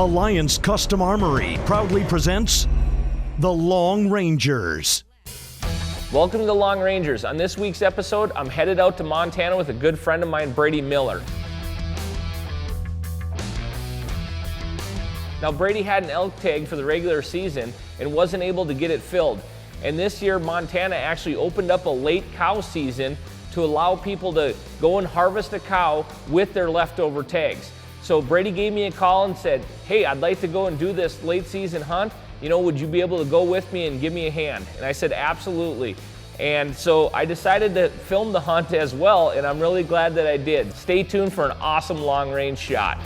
Alliance Custom Armory proudly presents The Long Rangers. Welcome to the Long Rangers. On this week's episode, I'm headed out to Montana with a good friend of mine, Brady Miller. Now, Brady had an elk tag for the regular season and wasn't able to get it filled. And this year, Montana actually opened up a late cow season to allow people to go and harvest a cow with their leftover tags. So Brady gave me a call and said, hey, I'd like to go and do this late season hunt. You know, would you be able to go with me and give me a hand? And I said, absolutely. And so I decided to film the hunt as well, and I'm really glad that I did. Stay tuned for an awesome long range shot.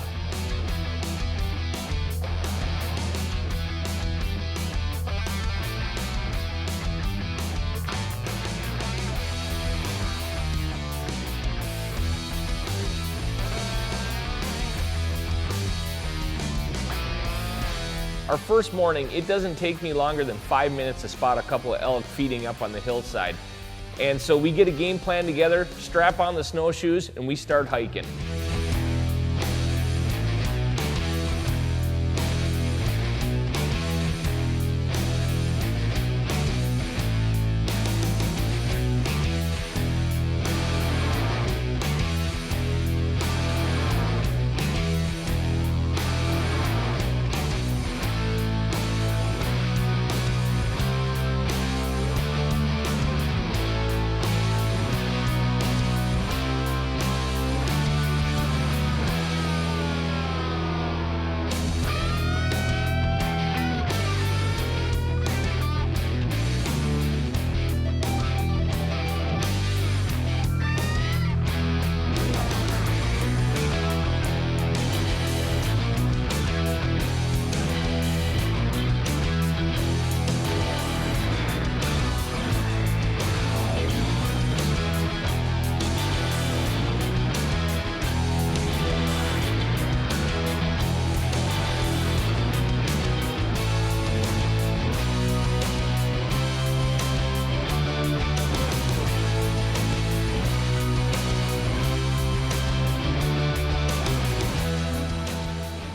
Our first morning, it doesn't take me longer than 5 minutes to spot a couple of elk feeding up on the hillside. And so we get a game plan together, strap on the snowshoes, and we start hiking.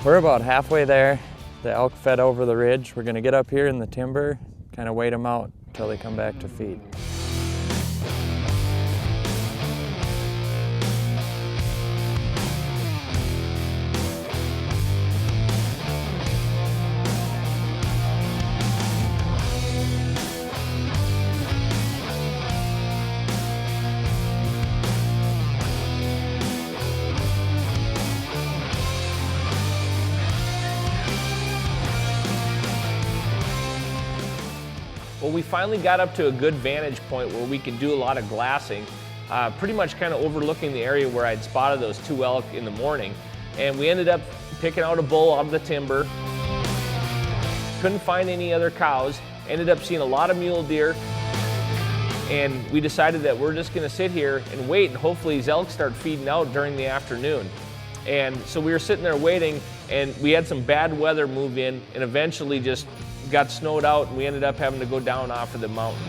We're about halfway there. The elk fed over the ridge. We're gonna get up here in the timber, kind of wait them out until they come back to feed. Well, we finally got up to a good vantage point where we could do a lot of glassing, pretty much kind of overlooking the area where I'd spotted those two elk in the morning. And we ended up picking out a bull out of the timber. Couldn't find any other cows. Ended up seeing a lot of mule deer. And we decided that we're just gonna sit here and wait, and hopefully these elk start feeding out during the afternoon. And so we were sitting there waiting, and we had some bad weather move in, and eventually just got snowed out, and we ended up having to go down off of the mountain.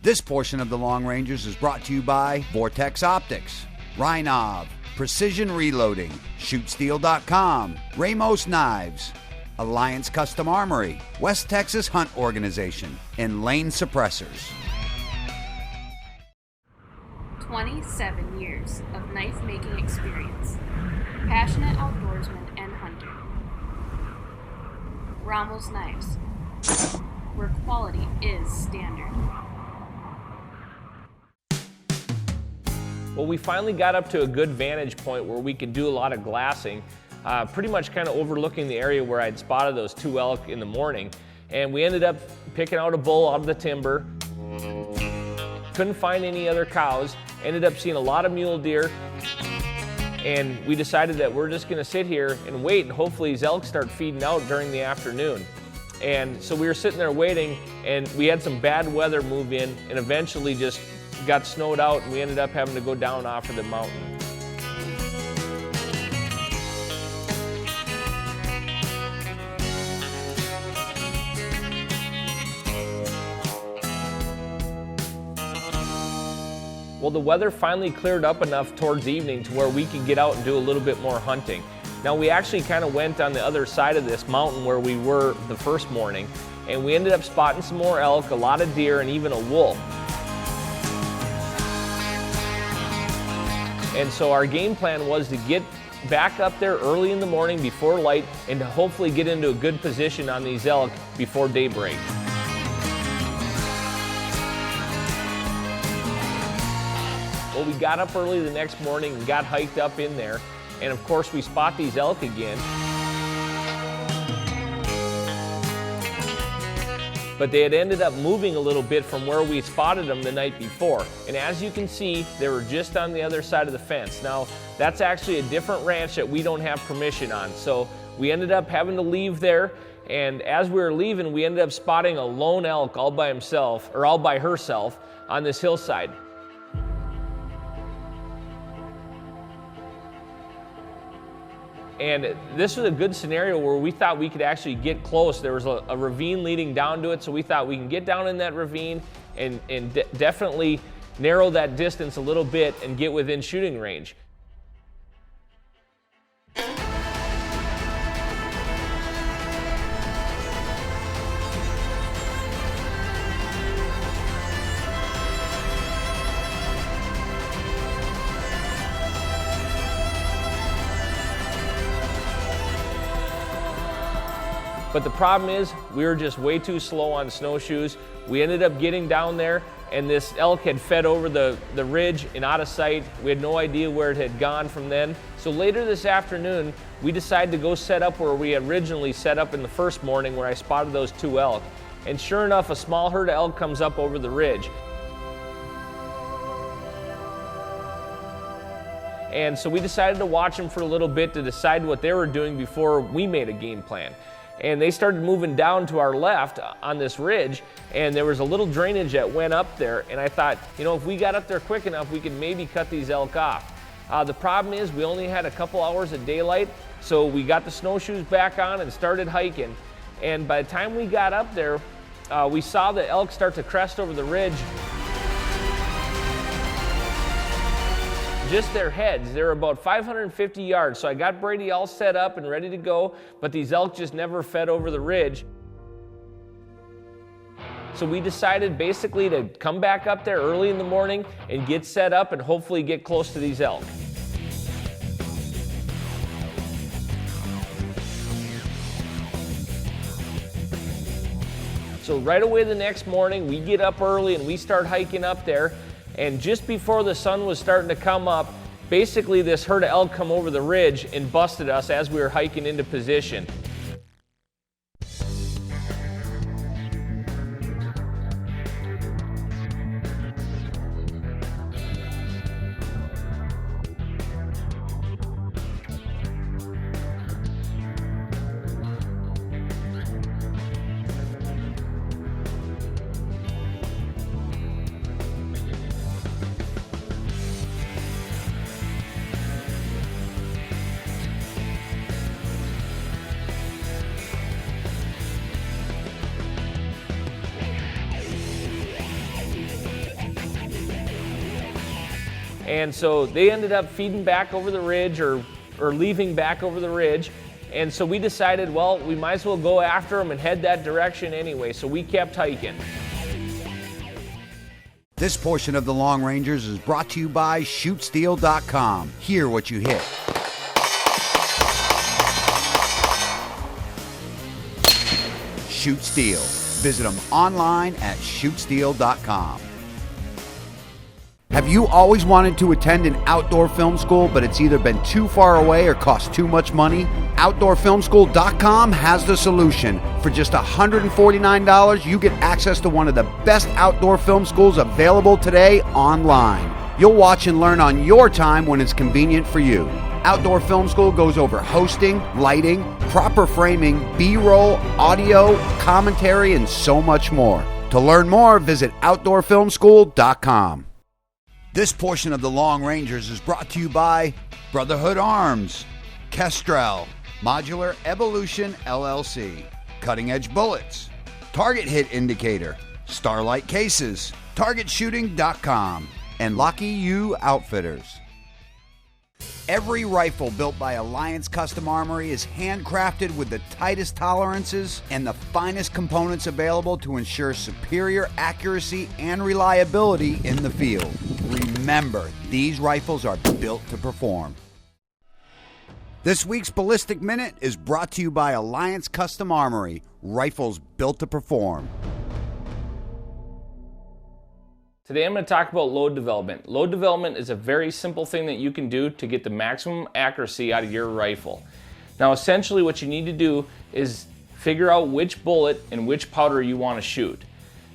This portion of the Long Rangers is brought to you by Vortex Optics, Rhinov, Precision Reloading, ShootSteel.com, Ramos Knives, Alliance Custom Armory, West Texas Hunt Organization, and Lane Suppressors. 27 years of knife-making experience. Passionate outdoorsman and hunter. Ramos Knives, where quality is standard. Well, we finally got up to a good vantage point where we could do a lot of glassing, pretty much kind of overlooking the area where I'd spotted those two elk in the morning. And we ended up picking out a bull out of the timber. Couldn't find any other cows. Ended up seeing a lot of mule deer. And we decided that we're just gonna sit here and wait, and hopefully these elk start feeding out during the afternoon. And so we were sitting there waiting, and we had some bad weather move in, and eventually just got snowed out, and we ended up having to go down off of the mountain. Well, the weather finally cleared up enough towards evening to where we could get out and do a little bit more hunting. Now, we actually kind of went on the other side of this mountain where we were the first morning, and we ended up spotting some more elk, a lot of deer, and even a wolf. And so our game plan was to get back up there early in the morning before light and to hopefully get into a good position on these elk before daybreak. Well, we got up early the next morning and got hiked up in there, and of course we spot these elk again. But they had ended up moving a little bit from where we spotted them the night before. And as you can see, they were just on the other side of the fence. Now, that's actually a different ranch that we don't have permission on. So we ended up having to leave there, and as we were leaving, we ended up spotting a lone elk all by himself, or all by herself, on this hillside. And this was a good scenario where we thought we could actually get close. There was a ravine leading down to it, so we thought we can get down in that ravine and definitely narrow that distance a little bit and get within shooting range. But the problem is, we were just way too slow on snowshoes. We ended up getting down there, and this elk had fed over the ridge and out of sight. We had no idea where it had gone from then. So later this afternoon, we decided to go set up where we originally set up in the first morning where I spotted those 2 elk. And sure enough, a small herd of elk comes up over the ridge. And so we decided to watch them for a little bit to decide what they were doing before we made a game plan. And they started moving down to our left on this ridge, and there was a little drainage that went up there, and I thought, you know, if we got up there quick enough, we could maybe cut these elk off. The problem is we only had a couple hours of daylight, so we got the snowshoes back on and started hiking. And by the time we got up there, we saw the elk start to crest over the ridge. Just their heads. They're about 550 yards. So I got Brady all set up and ready to go, but these elk just never fed over the ridge. So we decided basically to come back up there early in the morning and get set up and hopefully get close to these elk. So right away the next morning, we get up early and we start hiking up there. And just before the sun was starting to come up, basically this herd of elk come over the ridge and busted us as we were hiking into position. And so they ended up feeding back over the ridge or leaving back over the ridge. And so we decided, well, we might as well go after them and head that direction anyway. So we kept hiking. This portion of the Long Rangers is brought to you by ShootSteel.com. Hear what you hit. Shoot Steel. Visit them online at ShootSteel.com. Have you always wanted to attend an outdoor film school, but it's either been too far away or cost too much money? OutdoorFilmSchool.com has the solution. For just $149, you get access to one of the best outdoor film schools available today online. You'll watch and learn on your time when it's convenient for you. Outdoor Film School goes over hosting, lighting, proper framing, B-roll, audio, commentary, and so much more. To learn more, visit OutdoorFilmSchool.com. This portion of the Long Rangers is brought to you by Brotherhood Arms, Kestrel, Modular Evolution LLC, Cutting Edge Bullets, Target Hit Indicator, Starlight Cases, TargetShooting.com, and Lucky You Outfitters. Every rifle built by Alliance Custom Armory is handcrafted with the tightest tolerances and the finest components available to ensure superior accuracy and reliability in the field. Remember, these rifles are built to perform. This week's Ballistic Minute is brought to you by Alliance Custom Armory, rifles built to perform. Today I'm going to talk about load development. Load development is a very simple thing that you can do to get the maximum accuracy out of your rifle. Now essentially what you need to do is figure out which bullet and which powder you want to shoot.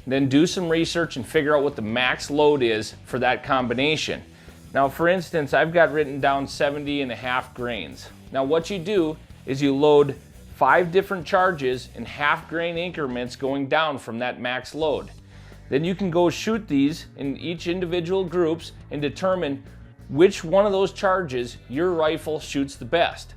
Then do some research and figure out what the max load is for that combination. Now for instance, I've got written down 70.5 grains. Now what you do is you load 5 different charges in half grain increments going down from that max load. Then you can go shoot these in each individual groups and determine which one of those charges your rifle shoots the best.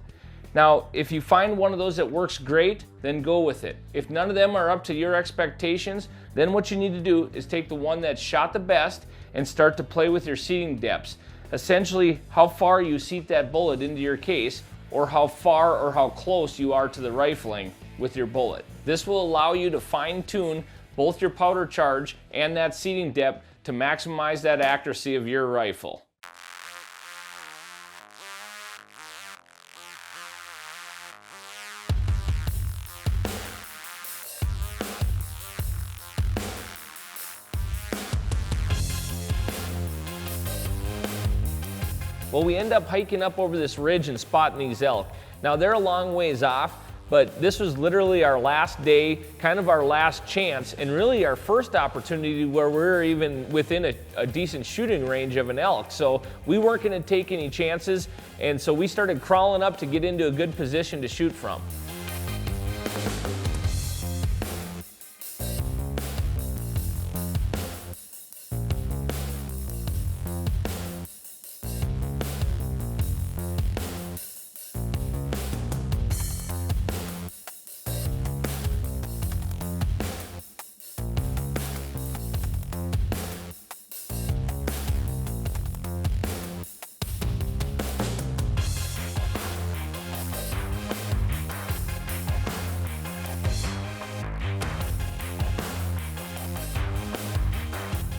Now, if you find one of those that works great, then go with it. If none of them are up to your expectations, then what you need to do is take the one that shot the best and start to play with your seating depths. Essentially, how far you seat that bullet into your case, or how far or how close you are to the rifling with your bullet. This will allow you to fine-tune both your powder charge and that seating depth to maximize that accuracy of your rifle. Well, we end up hiking up over this ridge and spotting these elk. Now they're a long ways off, but this was literally our last day, kind of our last chance, and really our first opportunity where we're even within a decent shooting range of an elk. So we weren't going to take any chances, and so we started crawling up to get into a good position to shoot from.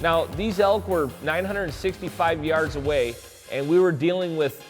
Now, these elk were 965 yards away, and we were dealing with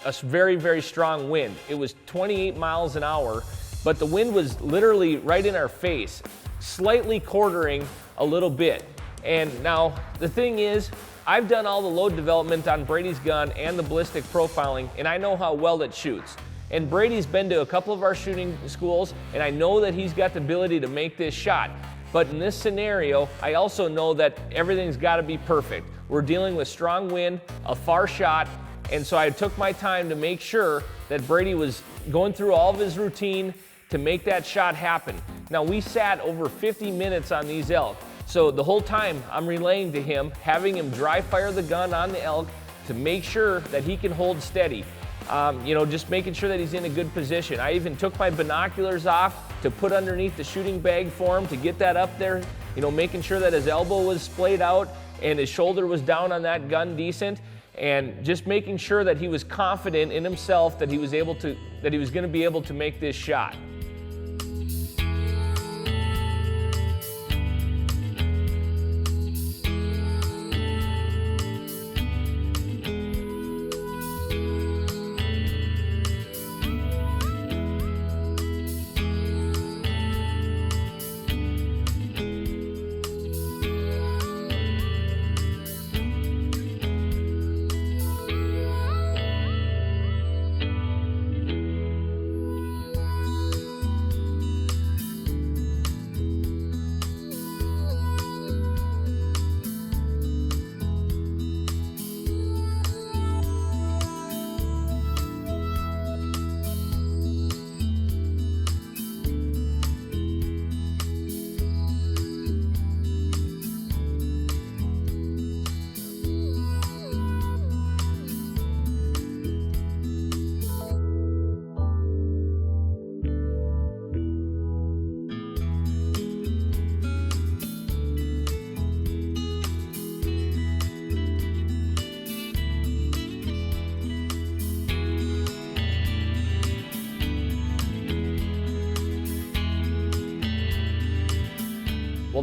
a very, very strong wind. It was 28 miles an hour, but the wind was literally right in our face, slightly quartering a little bit. And now, the thing is, I've done all the load development on Brady's gun and the ballistic profiling, and I know how well it shoots. And Brady's been to a couple of our shooting schools, and I know that he's got the ability to make this shot. But in this scenario, I also know that everything's got to be perfect. We're dealing with strong wind, a far shot, and so I took my time to make sure that Brady was going through all of his routine to make that shot happen. Now, we sat over 50 minutes on these elk, so the whole time I'm relaying to him, having him dry fire the gun on the elk to make sure that he can hold steady. Just making sure that he's in a good position. I even took my binoculars off to put underneath the shooting bag for him to get that up there, making sure that his elbow was splayed out and his shoulder was down on that gun decent, and just making sure that he was confident in himself that he was going to be able to make this shot.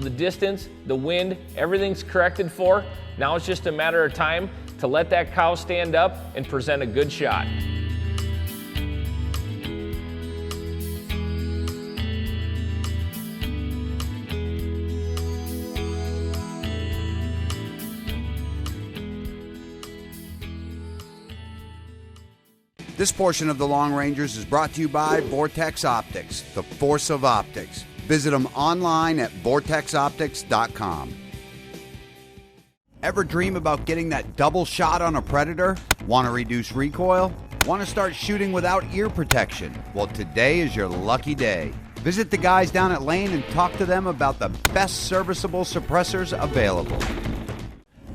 Well, the distance, the wind, everything's corrected for. Now it's just a matter of time to let that cow stand up and present a good shot. This portion of the Long Rangers is brought to you by Vortex Optics, the force of optics. Visit them online at vortexoptics.com. Ever dream about getting that double shot on a predator? Want to reduce recoil? Want to start shooting without ear protection? Well, today is your lucky day. Visit the guys down at Lane and talk to them about the best serviceable suppressors available.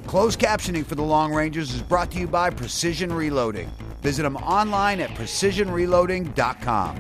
Closed captioning for the Long Rangers is brought to you by Precision Reloading. Visit them online at precisionreloading.com.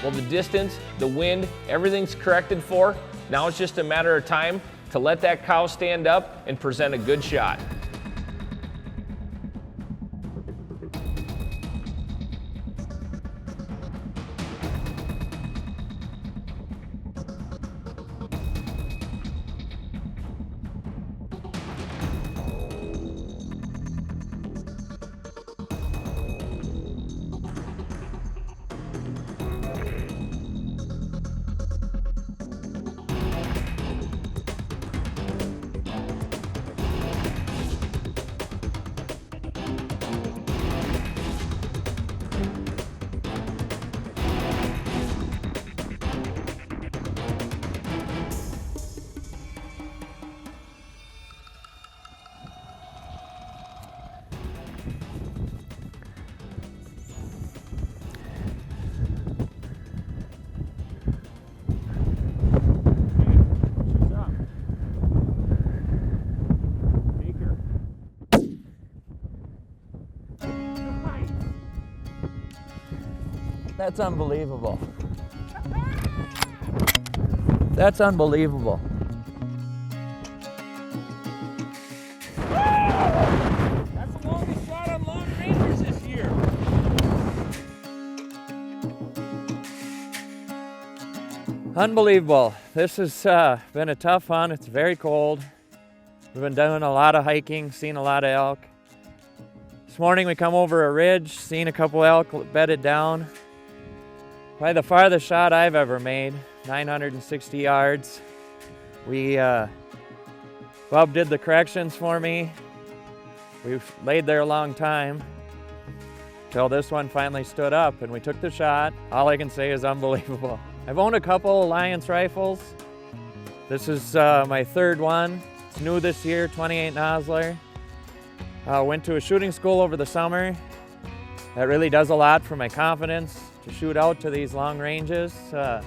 Well, the distance, the wind, everything's corrected for. Now it's just a matter of time to let that cow stand up and present a good shot. That's unbelievable. That's unbelievable. That's the longest shot on Long Rangers this year. Unbelievable. This has been a tough hunt. It's very cold. We've been doing a lot of hiking, seen a lot of elk. This morning we come over a ridge, seen a couple elk bedded down. Probably the farthest shot I've ever made, 960 yards. Bub did the corrections for me. We've laid there a long time till this one finally stood up and we took the shot. All I can say is unbelievable. I've owned a couple Alliance rifles. This is my third one. It's new this year, 28 Nosler. Went to a shooting school over the summer. That really does a lot for my confidence to shoot out to these long ranges. I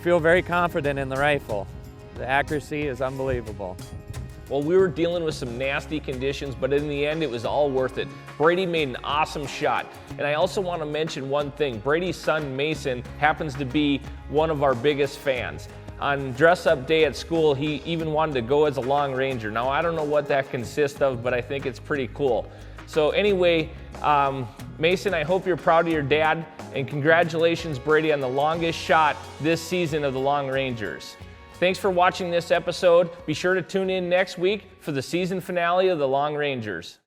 feel very confident in the rifle. The accuracy is unbelievable. Well, we were dealing with some nasty conditions, but in the end, it was all worth it. Brady made an awesome shot. And I also want to mention one thing. Brady's son, Mason, happens to be one of our biggest fans. On dress-up day at school, he even wanted to go as a Long Ranger. Now, I don't know what that consists of, but I think it's pretty cool. So anyway, Mason, I hope you're proud of your dad. And congratulations, Brady, on the longest shot this season of the Long Rangers. Thanks for watching this episode. Be sure to tune in next week for the season finale of the Long Rangers.